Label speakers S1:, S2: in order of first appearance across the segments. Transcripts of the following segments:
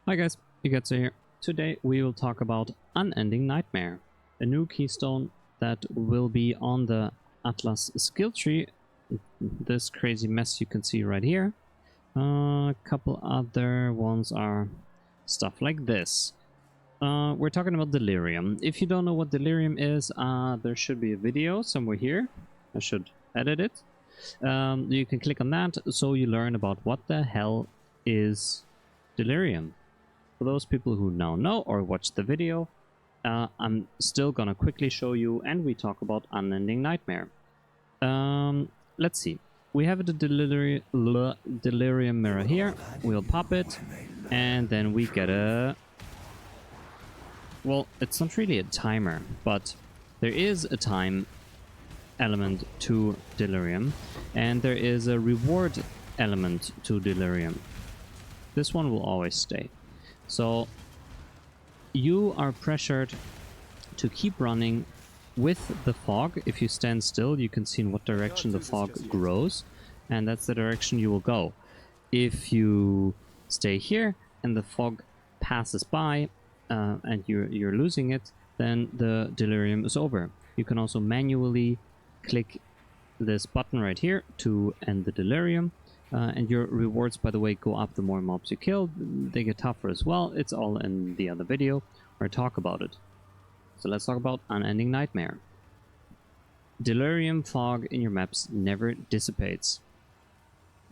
S1: Hi guys, Pikachu here. Today we will talk about Unending Nightmare, a new keystone that will be on the Atlas skill tree. This crazy mess you can see right here. A couple other ones are stuff like this. We're talking about Delirium. If you don't know what Delirium is, there should be a video somewhere here. I should edit it. You can click on that so you learn about what the hell is Delirium. For those people who now know or watch the video, I'm still gonna quickly show you and we talk about Unending Nightmare. Let's see. We have the Delirium Mirror here. We'll pop it and then we get a... Well, it's not really a timer, but there is a time element to Delirium and there is a reward element to Delirium. This one will always stay. So you are pressured to keep running with the fog. If you stand still, you can see in what direction the fog grows, and that's the direction you will go. If you stay here and the fog passes by and you're losing it, then the delirium is over. You can also manually click this button right here to end the delirium. And your rewards, by the way, go up the more mobs you kill. They get tougher as well. It's all in the other video where I talk about it. So let's talk about Unending Nightmare. Delirium fog in your maps never dissipates.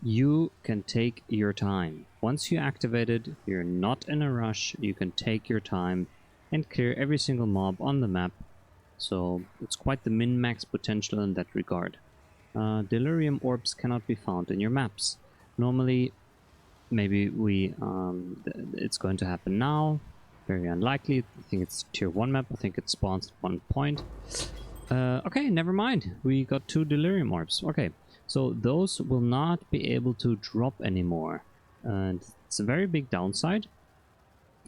S1: You can take your time. Once you activate it, you're not in a rush. You can take your time and clear every single mob on the map. So it's quite the min-max potential in that regard. Delirium orbs cannot be found in your maps. Normally, maybe it's going to happen now. Very unlikely. I think it's tier 1 map. I think it spawns at 1 point. Okay, never mind. We got 2 delirium orbs. Okay, so those will not be able to drop anymore. And it's a very big downside.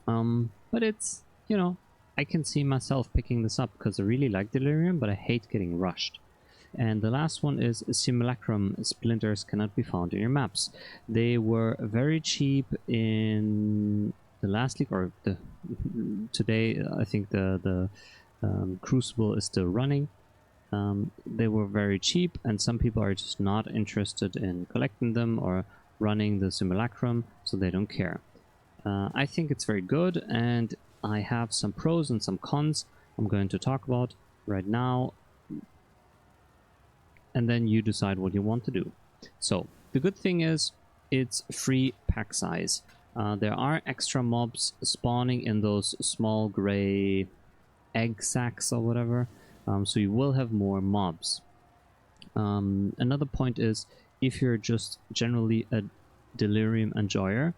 S1: But it's, you know, I can see myself picking this up because I really like delirium, but I hate getting rushed. And the last one is simulacrum splinters cannot be found in your maps. They were very cheap in the last league, or today I think the Crucible is still running. They were very cheap and some people are just not interested in collecting them or running the simulacrum, so they don't care. I think it's very good and I have some pros and some cons I'm going to talk about right now. And then you decide what you want to do. So the good thing is it's free pack size. There are extra mobs spawning in those small gray egg sacs or whatever, so you will have more mobs. Another point is if you're just generally a delirium enjoyer,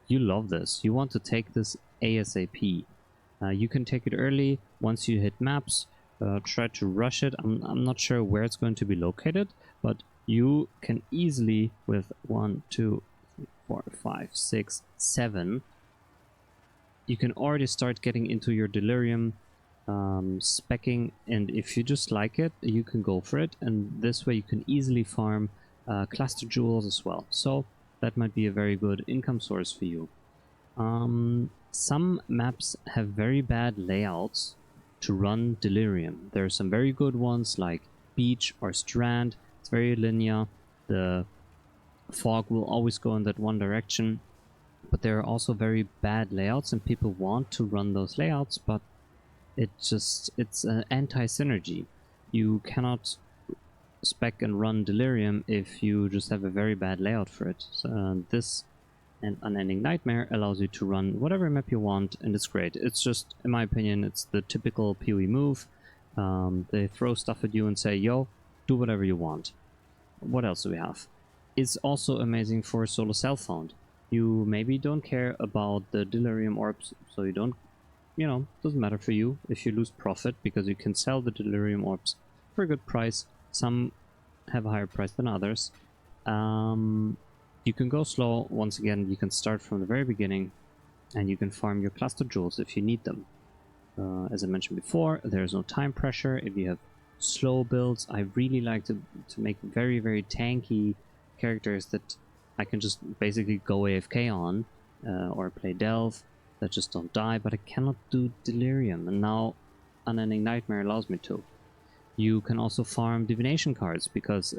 S1: you love this. You want to take this ASAP. You can take it early once you hit maps. Try to rush it. I'm not sure where it's going to be located, but you can easily with 1, 2, 3, 4, 5, 6, 7. You can already start getting into your delirium specking, and if you just like it, you can go for it. And this way you can easily farm cluster jewels as well. So that might be a very good income source for you. Some maps have very bad layouts to run delirium. There are some very good ones like beach or strand. It's very linear. The fog will always go in that one direction, but there are also very bad layouts and people want to run those layouts, but it's an anti-synergy. You cannot spec and run delirium if you just have a very bad layout for it. So, this and Unending Nightmare allows you to run whatever map you want, and it's great. It's just, in my opinion, it's the typical PoE move. They throw stuff at you and say, yo, do whatever you want. What else do we have? It's also amazing for solo self-found. You maybe don't care about the delirium orbs, so you don't, you know, doesn't matter for you if you lose profit, because you can sell the delirium orbs for a good price. Some have a higher price than others. You can go slow. Once again, you can start from the very beginning and you can farm your cluster jewels if you need them. As I mentioned before, there's no time pressure. If you have slow builds, I really like to make very, very tanky characters that I can just basically go AFK on or play Delve that just don't die, but I cannot do Delirium, and now Unending Nightmare allows me to. You can also farm divination cards, because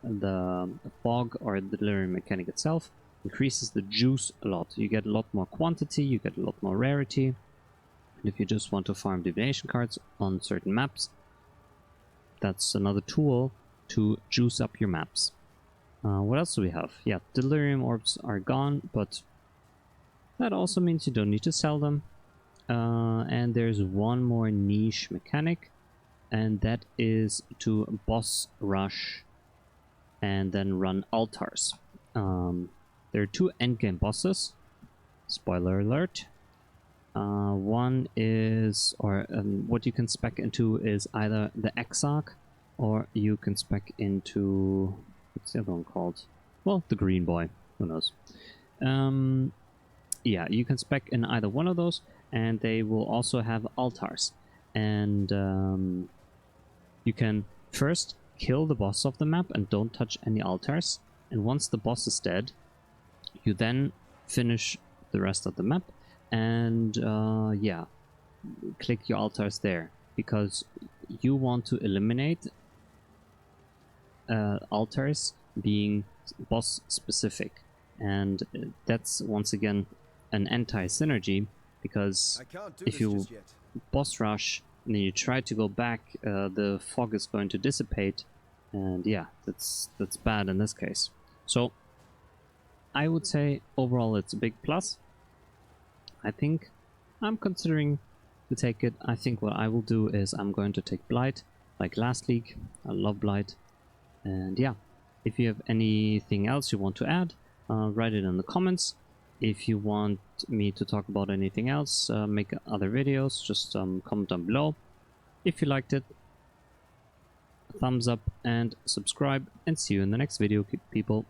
S1: the fog or the Delirium mechanic itself increases the juice a lot. You get a lot more quantity, you get a lot more rarity, and if you just want to farm divination cards on certain maps, that's another tool to juice up your maps. What else do we have? Yeah, Delirium orbs are gone, but that also means you don't need to sell them. And there's one more niche mechanic, and that is to boss rush and then run altars. There are 2 endgame bosses. Spoiler alert. One is, or what you can spec into is either the Exarch, or you can spec into, what's the other one called? Well, the green boy. Who knows? Yeah, you can spec in either one of those, and they will also have altars. And you can first kill the boss of the map and don't touch any altars. And once the boss is dead, you then finish the rest of the map. And yeah, click your altars there, because you want to eliminate altars being boss specific, and that's once again an anti-synergy, because if you boss rush and then you try to go back, the fog is going to dissipate, and yeah, that's bad in this case. So I would say overall it's a big plus. I think I'm considering to take it. I think what I will do is I'm going to take Blight, like last league. I love Blight. And yeah, if you have anything else you want to add, write it in the comments. If you want me to talk about anything else, make other videos, just comment down below. If you liked it, thumbs up and subscribe, and see you in the next video, people.